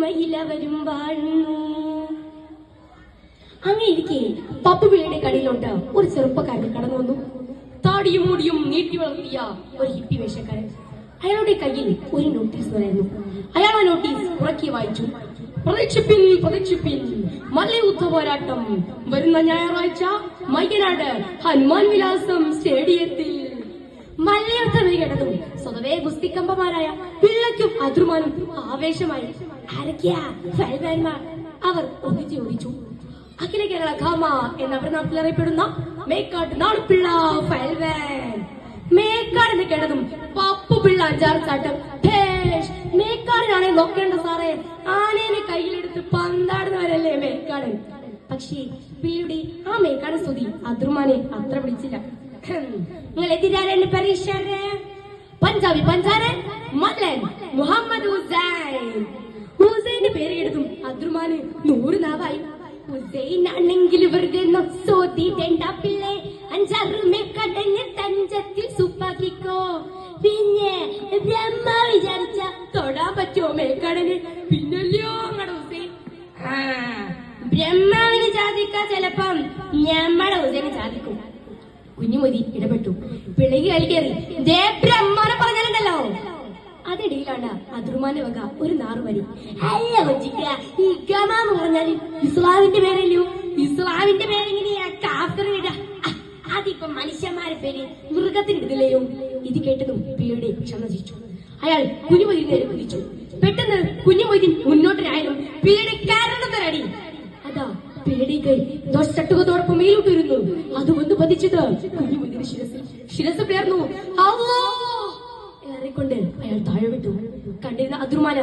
തനിമയിലവരും വാഴുന്നു. അങ്ങനെ ഇരിക്കെ പപ്പുപിള്ളയുടെ കടയിലോട്ട് ഒരു ചെറുപ്പക്കാരൻ കടന്നു വന്നു. താടിയും മൂടിയും നീട്ടി വളർത്തിയ ഒരു ഹിപ്പി വേഷക്കാരൻ. അയാളുടെ കയ്യിൽ ഒരു നോട്ടീസ് വരായിരുന്നു. അയാൾ ആ നോട്ടീസ് ഉറക്കി വായിച്ചു. പ്രതീക്ഷിപ്പിൻ പ്രതീക്ഷിപ്പിൻ, മല്ലയുദ്ധ പോരാട്ടം വരുന്ന ഞായറാഴ്ച മയ്യനാട് ഹനുമാൻ വിലാസം സ്റ്റേഡിയത്തിൽ. മല്ലയുദ്ധം കേട്ടതും സ്വതവേ ഗുസ്തിക്കമ്പമാരായ പിള്ളയ്ക്കും അദ്രുമാനും ആവേശമായി. ആരൊക്കെയാ ഫയൽവാൻമാർ? അവർ ഒന്നിച്ചു ചോദിച്ചു. അഖില കേരള ഖാമ എന്നവർ നാട്ടിൽ അറിയപ്പെടുന്ന മേക്കാട് നാടുപിള്ള ഫയൽവാൻ. മേക്കാട് എന്ന് കേട്ടതും പപ്പുപിള്ള അഞ്ചാറ് ചാട്ടം. മേക്കാടിനാണെ നോക്കേണ്ട സാറേ, ആനേനെ കയ്യിലെടുത്ത് പന്താടുന്നവരല്ലേ മേക്കാട്. പക്ഷേ പിള്ളയുടെ ആ മേക്കാട് സ്തുതി അദ്രുമാനെ അത്ര പിടിച്ചില്ല. നിങ്ങൾ എതിരാരെന്ന് പരീക്ഷ പഞ്ചാബി പഞ്ചാരൻ മല്ലൻ മുഹമ്മദ് ഹുസൈൻ. ഹുസൈന്റെ പേര് കേട്ടതും അദ്രുമാന് 100 നാവായി. ഹുസൈൻ ആണെങ്കിൽ വെറുതെ നോത്തിട്ടേണ്ട പിള്ളേ, 5-6 മേക്കടഞ്ഞ് തഞ്ചത്തിൽ സൂപ്പാക്കിക്കോ. പിന്നെ ബ്രഹ്മ വിചാരിച്ച തൊടാൻ പറ്റുമോ മേക്കടന്? പിന്നല്ലയോ അങ്ങടെ ഹുസൈൻ. ബ്രഹ്മാവിന് സാധിക്കാ, ചിലപ്പം ഞമ്മടെ ഹുസൈന് സാധിക്കും. കുഞ്ഞുമതി ഇടപെട്ടു. പിള്ളേക്ക് കളിക്കേറി ബ്രഹ്മാനെ പറഞ്ഞാലുണ്ടല്ലോ. അതിടയിലാണ് അദ്രുമാന്റെ വക ഒരു 4 വരി. അല്ല കൊച്ചിക്ക, ഈ ഗമാന്ന് പറഞ്ഞാല് ഇസ്ലാമിന്റെ പേരല്ലോ. ഇസ്ലാമിന്റെ പേരെങ്ങനെയാ കാഫിർ വിട? അതിപ്പോ മനുഷ്യന്മാരെ പേര് മൃഗത്തിനിടയിലെയോ. ഇത് കേട്ടതും പിള്ളയുടെ ക്ഷമ നശിച്ചു. അയാൾ കുഞ്ഞുമൊയ്തി നേരെ കുതിച്ചു. പെട്ടെന്ന് കുഞ്ഞുമൊയ്തി മുന്നോട്ടിനായാലും പിള്ളയുടെ കാരണത്തരടി. അതാ പിള്ളയുടെ കൈ ചട്ടുകത്തോടൊപ്പം മേലോട്ട് വരുന്നു. അത് വന്ന് പതിച്ചത് കുഞ്ഞുമൊയ്തിന്റെ ശിരസ് പിളർന്നു. കൊണ്ട് അയാൾ താഴെ വിട്ടു. കണ്ടിരുന്ന അദ്രുമാന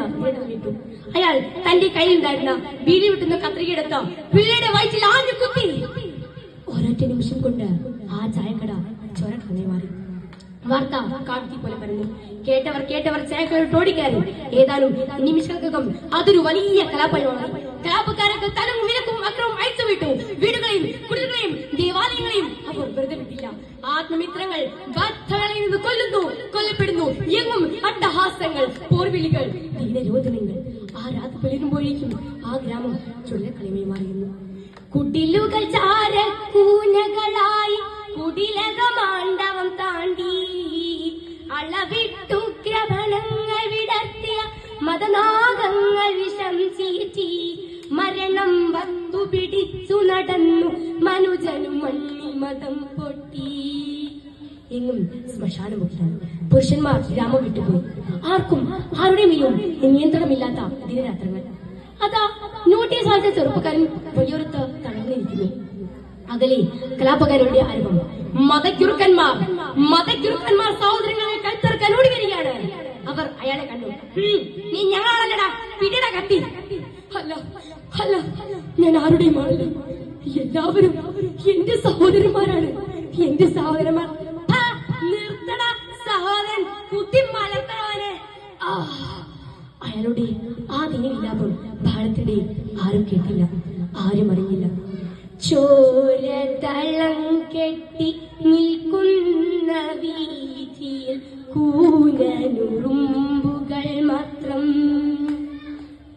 വിട്ടു. അയാൾ തന്റെ കയ്യിലുണ്ടായിരുന്ന ബീഡി വിട്ടുന്ന കത്രികയെടുത്ത പിള്ളയുടെ വയറ്റിൽ ആഞ്ഞു കുത്തി. ഒരൊറ്റ നിമിഷം കൊണ്ട് ആ ചായക്കട ചോരക്കടനെ മാറി. വാർത്ത കാട്ടി പോലെ പറഞ്ഞു. കേട്ടവർ ചായക്കട ഓടിക്കയറി. ഏതാനും നിമിഷങ്ങൾക്കകം അതൊരു വലിയ കലാപരിപാടി. കലാപക്കാരൊക്കെ തലവും വിലക്കും അക്രമവും അയച്ചുവിട്ടു. വീടുകളെയും കുടിലുകളെയും ദേവാലയങ്ങളെയും അവർ വെറുതെ വിട്ടില്ല. ആത്മമിത്രങ്ങൾ ബാധകളെ നിന്ന് കൊല്ലപ്പെടുന്നു. എങ്ങും അട്ടഹാസങ്ങൾ, പോർവിളികൾ, ദീനരോധനങ്ങൾ. ആ രാത്രി പുലരുമ്പോഴേക്കും ആ ഗ്രാമം ചുഴലക്കളിമയെ മാറിയുന്നു. കുടിലുകൾ ചാരക്കൂനകളായി കുടിലകമാണ്ടവം താണ്ടി അളവിട്ടു ഗ്രഹണങ്ങൾ വിടർത്തിയ മതനാഗങ്ങൾ വിഷം ചീറ്റി മരണം വന്നു പിടിച്ചു നടന്നു മനുജനു മണ്ണിൽ മതം പൊട്ടി. എങ്ങും ശ്മശാനമുഖിലാണ്. പുരുഷന്മാർ ഗ്രാമം വിട്ടുപോയി. ആർക്കും ആരുടെ മേലും നിയന്ത്രണമില്ലാത്ത ദിനരാത്രങ്ങൾ. അതാ നോട്ടീസ് വായിച്ച ചെറുപ്പക്കാരൻ വയ്യോരത്ത് തളർന്നിരിക്കുന്നു. അകലെ കലാപകാരുടെ ആരംഭം. മതഗുരുക്കന്മാർ സഹോദരങ്ങളെ കഴുത്തറക്കാൻ ഓടി വരികയാണ്. അവർ അയാളെ കണ്ടു. നീ ഞങ്ങളല്ലടാ, പിടിയുടെ കത്തി. അല്ല, ഞാൻ ആരുടെയും ആളല്ല. എല്ലാവരും എന്റെ സഹോദരന്മാരാണ്. എന്റെ സഹോദരന്മാർ. നിർത്തട സഹോദരൻ, കുത്തി മലർത്തവനെ. അയാളുടെ ആ ദിനവിലാപം ഭാരതത്തിന്റെ ആരും കേട്ടില്ല, ആരും അറിഞ്ഞില്ല. ചോരതളം കെട്ടി നിൽക്കുന്ന വീതിയിൽ കൂനനുറുമ്പുകൾ മാത്രം.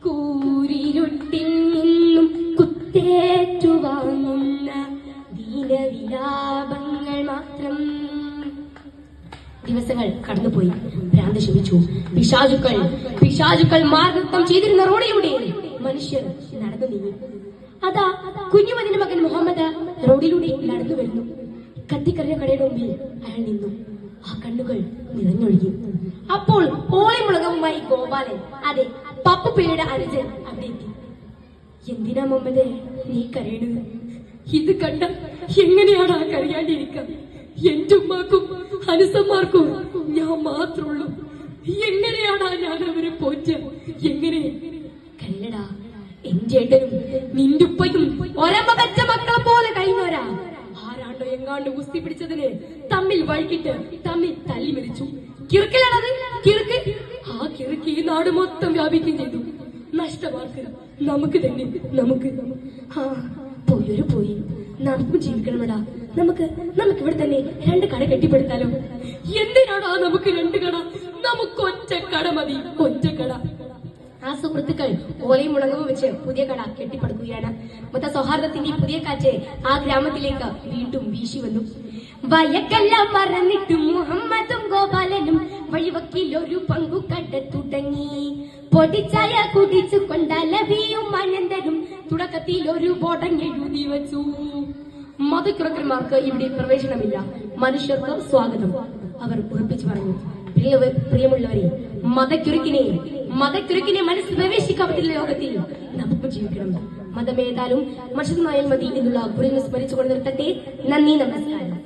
കൂരിരുട്ടിൽ നിന്നും കുത്തേറ്റുവാങ്ങുന്ന ദീനവിലാപങ്ങൾ മാത്രം. ദിവസങ്ങൾ കടന്നുപോയി. ഭ്രാന്ത് ശമിച്ചു. പിശാചുക്കൾ മാർഗം ചെയ്തിരുന്ന റോഡിലൂടെ മനുഷ്യർ നടന്നു നീങ്ങി. അതാ കുഞ്ഞുമതിന്റെ മകൻ മുഹമ്മദ് റോഡിലൂടെ നടന്നു വരുന്നു. കത്തിക്കറിയ കടയുടെ മുമ്പിൽ അയാൾ നിന്നു. ആ കണ്ണുകൾ നിറഞ്ഞൊഴുകി. അപ്പോൾ ഓളിമുളകവുമായി ഗോപാലൻ, അതെ പപ്പുപിള്ളയുടെ അനുജൻ, അവിടെ എത്തി. എന്തിനാ മുഹമ്മദേ നീ കരയണത്? ഇത് കണ്ട എങ്ങനെയാണ് ആ കരയാണ്ടിരിക്കുക? എന്റെ ഉമ്മാക്കും അനുസന്മാർക്കും ഞാൻ മാത്രമുള്ളൂ. എങ്ങനെയാണാ ഞാൻ അവരെ പോറ്റ? എങ്ങനെ കല്ലടാ? എന്റെ ഏട്ടനും നിന്റെ ഉപ്പയും ഒരമ്മ വെച്ച മക്കളെ പോലെ കഴിഞ്ഞവരാ. ആരാണ്ടോ എങ്ങാണ്ട് കുസ്തി പിടിച്ചതിന് തമ്മിൽ വഴിക്കിട്ട് തമ്മിൽ തല്ലി മരിച്ചു. കിറുക്കലാണത്, കിറുക്ക്. ആ കിറുക്ക് ഈ നാട് മൊത്തം വ്യാപിക്കുകയും ചെയ്തു. നഷ്ടമാർക്ക് നമുക്ക് തന്നെ. പോയൊരു പോയി. നമുക്കും ജീവിക്കണമെടാ. നമുക്ക് ഇവിടെ തന്നെ 2 കട കെട്ടിപ്പടുത്താലോ? എന്തിനാടാ നമുക്ക് 2 കട? നമുക്ക് ഒറ്റ കട മതി, ഒറ്റ കട. ആ സുഹൃത്തുക്കൾ ഓലയും മുളകവും വെച്ച് പുതിയ കട കെട്ടിപ്പടുക്കുകയാണ്. മതസൗഹാർദ്ദത്തിന്റെ പുതിയ കാറ്റ് ആ ഗ്രാമത്തിലേക്ക് വീണ്ടും വീശി വന്നു. വയക്കെല്ലാം മറന്നിട്ട് മുഹമ്മദും ഗോപാലനും വഴിവക്കിൽ ഒരു പങ്കുകട തുടങ്ങി. പൊടിച്ചായ കുടിച്ചു കൊണ്ടലവിയും അനന്തരും തുടക്കത്തിൽ ഒരു ബോർഡൻ എഴുതി വെച്ചു. മതക്കുറക്കന്മാർക്ക് ഇവിടെ പ്രവേശനമില്ല, മനുഷ്യർക്ക് സ്വാഗതം, അവർ ഉറപ്പിച്ചു പറഞ്ഞു. പ്രിയമുള്ളവരെ, മതക്കുരുക്കിനെ മനസ്സിൽ പ്രവേശിക്കാൻ പറ്റുന്ന ലോകത്തിൽ നമുക്ക് ജീവിക്കണം. മതമേതാലും മനുഷ്യനായാൽ മതി എന്നുള്ള കുറിന് സ്മരിച്ചുകൊണ്ട് നിർത്തട്ടെ. നന്ദി, നമസ്കാരം.